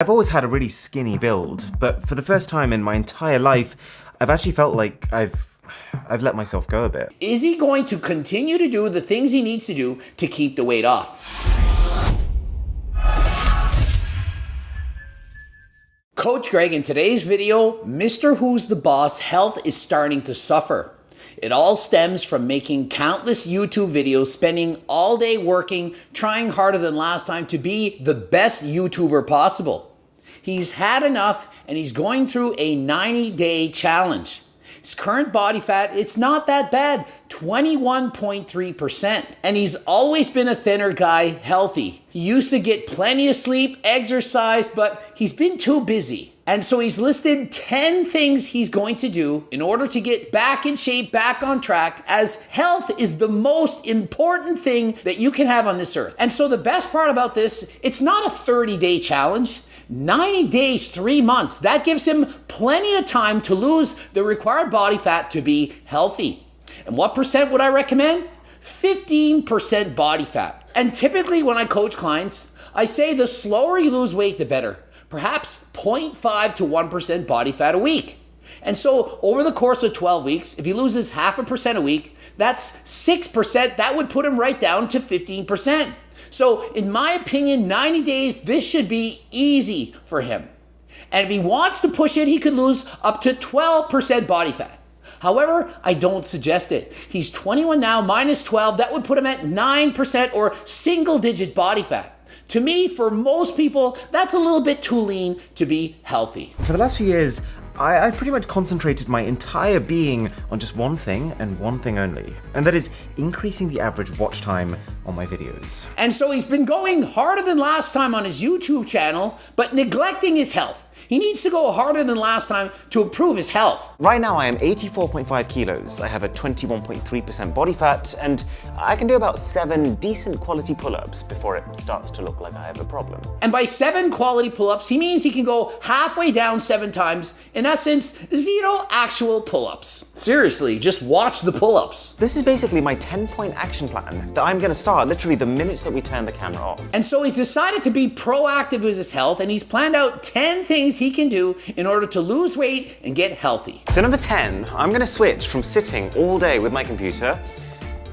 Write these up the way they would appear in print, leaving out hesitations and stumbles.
I've always had a really skinny build, but for the first time in my entire life, I've actually felt like I've let myself go a bit. Is he going to continue to do the things he needs to do to keep the weight off? Coach Greg, in today's video, Mr. Who's the Boss health is starting to suffer. It all stems from making countless YouTube videos, spending all day working, trying harder than last time to be the best YouTuber possible. He's had enough and he's going through a 90-day challenge. His current body fat, it's not that bad, 21.3%. And he's always been a thinner guy, healthy. He used to get plenty of sleep, exercise, but he's been too busy. And so he's listed 10 things he's going to do in order to get back in shape, back on track, as health is the most important thing that you can have on this earth. And so the best part about this, it's not a 30-day challenge. 90 days, 3 months. That gives him plenty of time to lose the required body fat to be healthy. And what percent would I recommend? 15% body fat. And typically when I coach clients, I say the slower you lose weight, the better. Perhaps 0.5 to 1% body fat a week. And so over the course of 12 weeks, if he loses 0.5% a week, that's 6%. That would put him right down to 15%. So in my opinion, 90 days, this should be easy for him. And if he wants to push it, he could lose up to 12% body fat. However, I don't suggest it. He's 21 now, minus 12, that would put him at 9% or single digit body fat. To me, for most people, that's a little bit too lean to be healthy. For the last few years, I've pretty much concentrated my entire being on just one thing and one thing only, and that is increasing the average watch time on my videos. And so he's been going harder than last time on his YouTube channel, but neglecting his health. He needs to go harder than last time to improve his health. Right now I am 84.5 kilos, I have a 21.3% body fat, and I can do about 7 decent quality pull-ups before it starts to look like I have a problem. And by 7 quality pull-ups, he means he can go halfway down 7 times, in essence, 0 actual pull-ups. Seriously, just watch the pull-ups. This is basically my 10-point action plan that I'm gonna start literally the minute that we turn the camera off. And so he's decided to be proactive with his health, and he's planned out 10 things he can do in order to lose weight and get healthy. So number 10, I'm gonna switch from sitting all day with my computer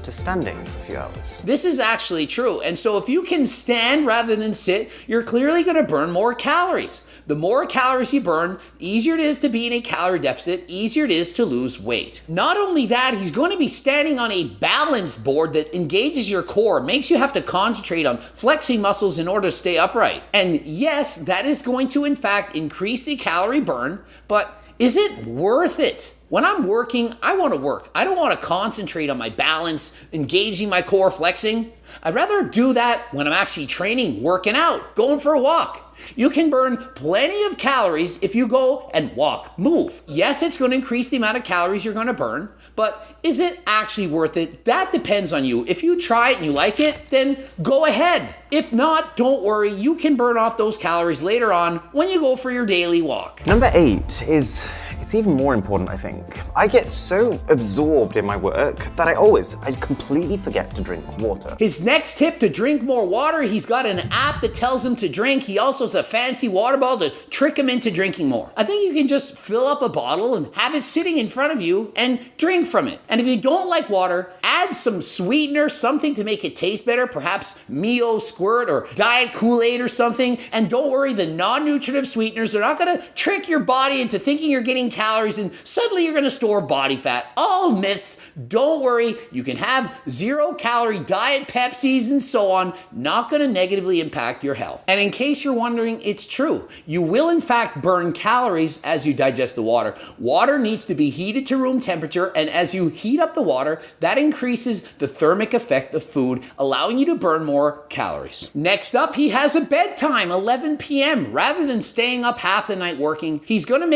to standing for a few hours. This is actually true. And so if you can stand rather than sit, you're clearly gonna burn more calories. The more calories you burn, easier it is to be in a calorie deficit, easier it is to lose weight. Not only that, he's going to be standing on a balance board that engages your core, makes you have to concentrate on flexing muscles in order to stay upright. And yes, that is going to in fact increase the calorie burn, but is it worth it? When I'm working, I want to work. I don't want to concentrate on my balance, engaging my core, flexing. I'd rather do that when I'm actually training, working out, going for a walk. You can burn plenty of calories if you go and walk, move. Yes, it's going to increase the amount of calories you're going to burn, but is it actually worth it? That depends on you. If you try it and you like it, then go ahead. If not, don't worry. You can burn off those calories later on when you go for your daily walk. Number 8 is, it's even more important, I think. I get so absorbed in my work that I completely forget to drink water. His next tip to drink more water, he's got an app that tells him to drink. He also has a fancy water bottle to trick him into drinking more. I think you can just fill up a bottle and have it sitting in front of you and drink from it. And if you don't like water, add some sweetener, something to make it taste better, perhaps Mio Squirt or Diet Kool-Aid or something. And don't worry, the non-nutritive sweeteners are not gonna trick your body into thinking you're getting calories and suddenly you're gonna store body fat. All myths. Don't worry, you can have 0-calorie diet Pepsis and so on, not gonna negatively impact your health. And in case you're wondering, it's true. You will in fact burn calories as you digest the water. Water needs to be heated to room temperature, and as you heat up the water, that increases the thermic effect of food, allowing you to burn more calories. Next up, he has a bedtime, 11 p.m. Rather than staying up half the night working, he's gonna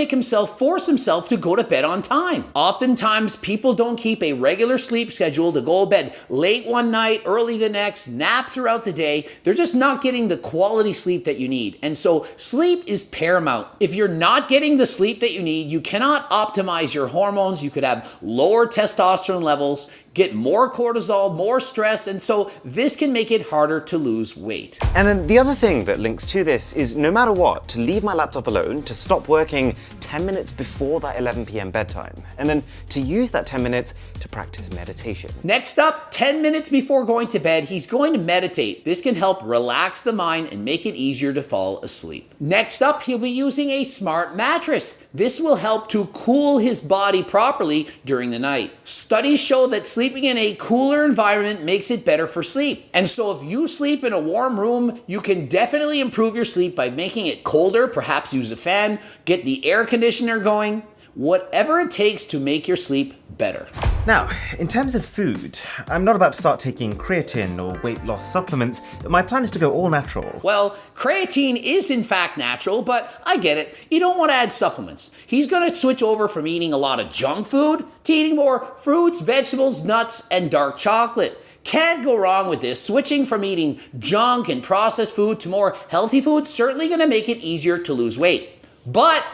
force himself to go to bed on time. Oftentimes, people don't keep a regular sleep schedule to go to bed late one night, early the next, nap throughout the day. They're just not getting the quality sleep that you need. And so sleep is paramount. If you're not getting the sleep that you need, you cannot optimize your hormones. You could have lower testosterone levels, get more cortisol, more stress, and so this can make it harder to lose weight. And then the other thing that links to this is no matter what, to leave my laptop alone, to stop working 10 minutes before that 11 p.m. bedtime, and then to use that 10 minutes to practice meditation. Next up, 10 minutes before going to bed, he's going to meditate. This can help relax the mind and make it easier to fall asleep. Next up, he'll be using a smart mattress. This will help to cool his body properly during the night. Studies show that sleeping in a cooler environment makes it better for sleep. And so if you sleep in a warm room, you can definitely improve your sleep by making it colder, perhaps use a fan, get the air conditioner going, whatever it takes to make your sleep better. Now, in terms of food, I'm not about to start taking creatine or weight loss supplements. My plan is to go all natural. Well, creatine is in fact natural, but I get it. You don't want to add supplements. He's going to switch over from eating a lot of junk food to eating more fruits, vegetables, nuts, and dark chocolate. Can't go wrong with this. Switching from eating junk and processed food to more healthy food is certainly going to make it easier to lose weight. But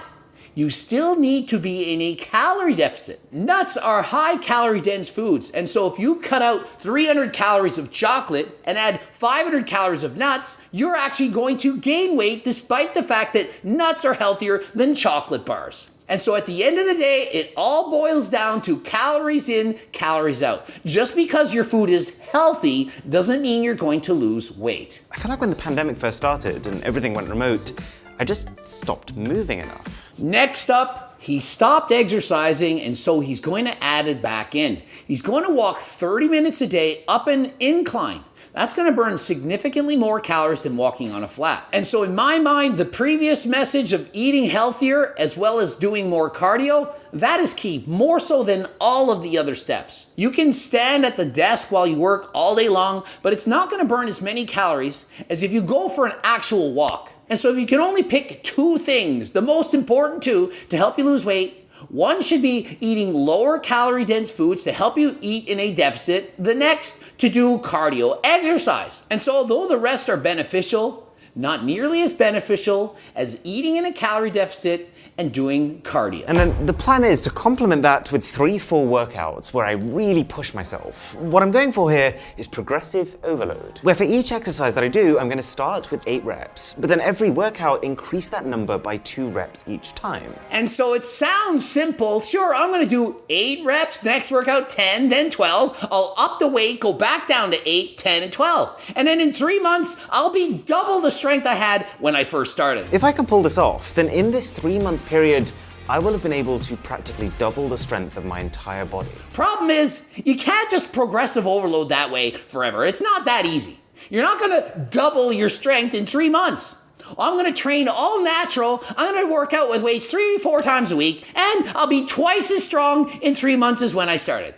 you still need to be in a calorie deficit. Nuts are high calorie dense foods, and so if you cut out 300 calories of chocolate and add 500 calories of nuts, you're actually going to gain weight despite the fact that nuts are healthier than chocolate bars. And so at the end of the day, it all boils down to calories in, calories out. Just because your food is healthy doesn't mean you're going to lose weight. I feel like when the pandemic first started and everything went remote, I just stopped moving enough. Next up, he stopped exercising, and so he's going to add it back in. He's going to walk 30 minutes a day up an incline. That's going to burn significantly more calories than walking on a flat. And so in my mind, the previous message of eating healthier as well as doing more cardio, that is key, more so than all of the other steps. You can stand at the desk while you work all day long, but it's not going to burn as many calories as if you go for an actual walk. And so if you can only pick two things, the most important two to help you lose weight, one should be eating lower calorie dense foods to help you eat in a deficit. The next, to do cardio exercise. And so although the rest are beneficial, not nearly as beneficial as eating in a calorie deficit and doing cardio. And then the plan is to complement that with 3 full workouts where I really push myself. What I'm going for here is progressive overload, where for each exercise that I do, I'm going to start with 8 reps, but then every workout increase that number by 2 reps each time. And so it sounds simple. Sure, I'm going to do 8 reps, next workout 10, then 12. I'll up the weight, go back down to 8, 10, and 12. And then in 3 months, I'll be double the strength I had when I first started. If I can pull this off, then in this 3-month period, I will have been able to practically double the strength of my entire body. Problem is, you can't just progressive overload that way forever. It's not that easy. You're not going to double your strength in 3 months. I'm going to train all natural. I'm going to work out with weights 3-4 times a week, and I'll be twice as strong in 3 months as when I started.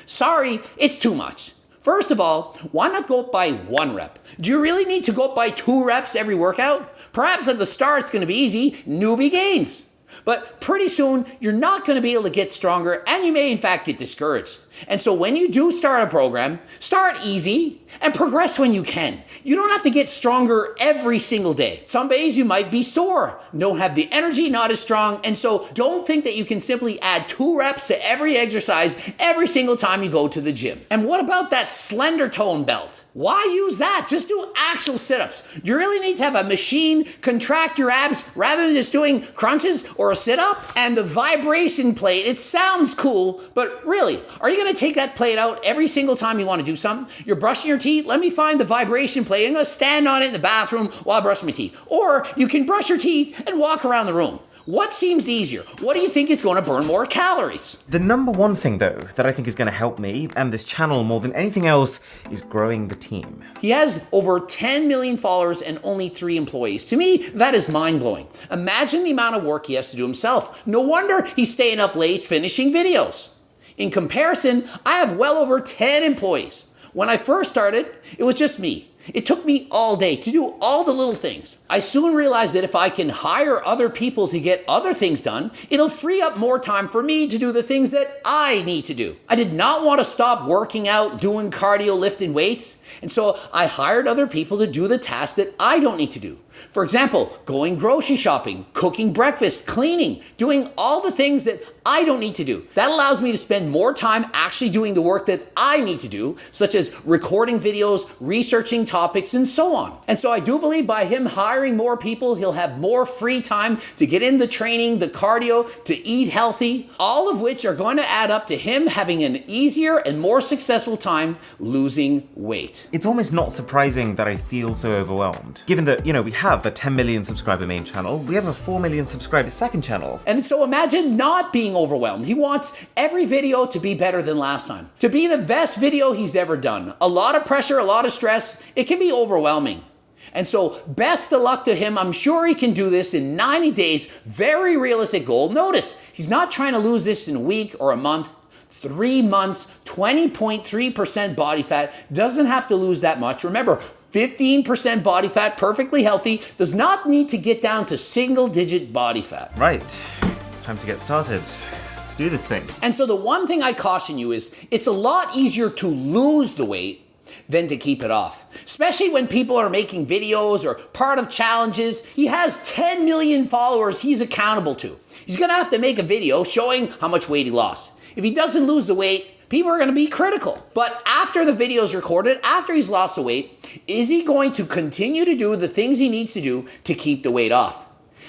Sorry, it's too much. First of all, why not go up by 1 rep? Do you really need to go up by 2 reps every workout? Perhaps at the start it's going to be easy, newbie gains. But pretty soon, you're not going to be able to get stronger, and you may in fact get discouraged. And so when you do start a program, start easy and progress when you can. You don't have to get stronger every single day. Some days you might be sore, don't have the energy, not as strong, and so don't think that you can simply add 2 reps to every exercise every single time you go to the gym. And what about that slender tone belt? Why use that? Just do actual sit-ups. Do you really need to have a machine contract your abs rather than just doing crunches or a sit-up? And the vibration plate, it sounds cool, but really, are you going to take that plate out every single time you want to do something? You're brushing your teeth, let me find the vibration plate. I'm going to stand on it in the bathroom while I brush my teeth. Or you can brush your teeth and walk around the room. What seems easier? What do you think is going to burn more calories? The number one thing, though, that I think is going to help me and this channel more than anything else is growing the team. He has over 10 million followers and only 3 employees. To me, that is mind-blowing. Imagine the amount of work he has to do himself. No wonder he's staying up late finishing videos. In comparison, I have well over 10 employees. When I first started, it was just me. It took me all day to do all the little things. I soon realized that if I can hire other people to get other things done, it'll free up more time for me to do the things that I need to do. I did not want to stop working out, doing cardio, lifting weights. And so I hired other people to do the tasks that I don't need to do. For example, going grocery shopping, cooking breakfast, cleaning, doing all the things that I don't need to do. That allows me to spend more time actually doing the work that I need to do, such as recording videos, researching topics, and so on. And so I do believe by him hiring more people, he'll have more free time to get in the training, the cardio, to eat healthy, all of which are going to add up to him having an easier and more successful time losing weight. It's almost not surprising that I feel so overwhelmed. Given that, we have a 10 million subscriber main channel, we have a 4 million subscriber second channel. And so imagine not being overwhelmed. He wants every video to be better than last time, to be the best video he's ever done. A lot of pressure, a lot of stress, it can be overwhelming. And so best of luck to him. I'm sure he can do this in 90 days. Very realistic goal. Notice, he's not trying to lose this in a week or a month. 3 months, 20.3% body fat. Doesn't have to lose that much. Remember, 15% body fat, perfectly healthy, does not need to get down to single-digit body fat. Right. Time to get started. Let's do this thing. And so the one thing I caution you is it's a lot easier to lose the weight than to keep it off. Especially when people are making videos or part of challenges. He has 10 million followers he's accountable to. He's gonna have to make a video showing how much weight he lost. If he doesn't lose the weight, people are going to be critical. But after the video is recorded, after he's lost the weight, is he going to continue to do the things he needs to do to keep the weight off?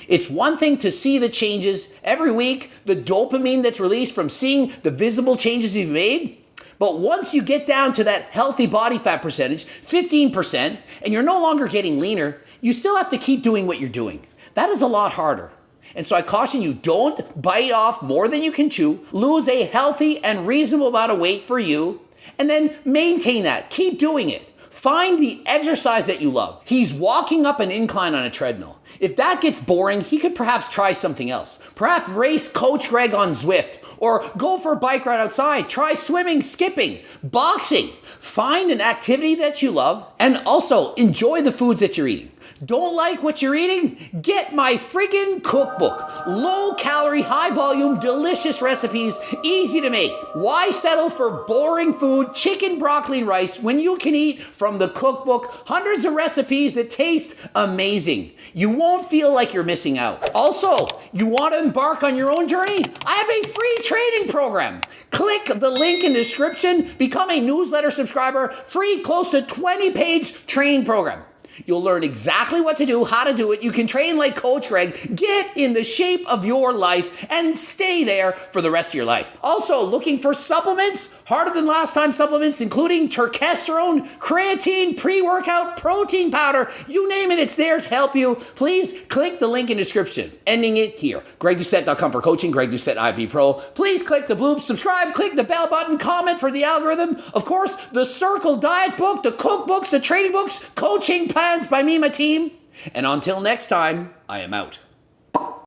It's one thing to see the changes every week, the dopamine that's released from seeing the visible changes you've made. But once you get down to that healthy body fat percentage, 15%, and you're no longer getting leaner, you still have to keep doing what you're doing. That is a lot harder. And so I caution you, don't bite off more than you can chew. Lose a healthy and reasonable amount of weight for you, and then maintain that. Keep doing it. Find the exercise that you love. He's walking up an incline on a treadmill. If that gets boring, he could perhaps try something else. Perhaps race Coach Greg on Zwift, or go for a bike ride outside. Try swimming, skipping, boxing. Find an activity that you love, and also enjoy the foods that you're eating. Don't like what you're eating? Get my friggin' cookbook. Low calorie, high volume, delicious recipes, easy to make. Why settle for boring food, chicken, broccoli, and rice when you can eat from the cookbook hundreds of recipes that taste amazing? You won't feel like you're missing out. Also, you want to embark on your own journey? I have a free training program. Click the link in the description, become a newsletter subscriber, free close to 20-page training program. You'll learn exactly what to do, how to do it. You can train like Coach Greg, get in the shape of your life, and stay there for the rest of your life. Also, looking for supplements? Harder than last time supplements, including testosterone, creatine, pre-workout, protein powder, you name it, it's there to help you. Please click the link in the description. Ending it here. GregDoucette.com for coaching, Greg Doucette IB Pro. Please click the bloop, subscribe, click the bell button, comment for the algorithm. Of course, the Circle Diet book, the cookbooks, the training books, coaching plans by me and my team. And until next time, I am out.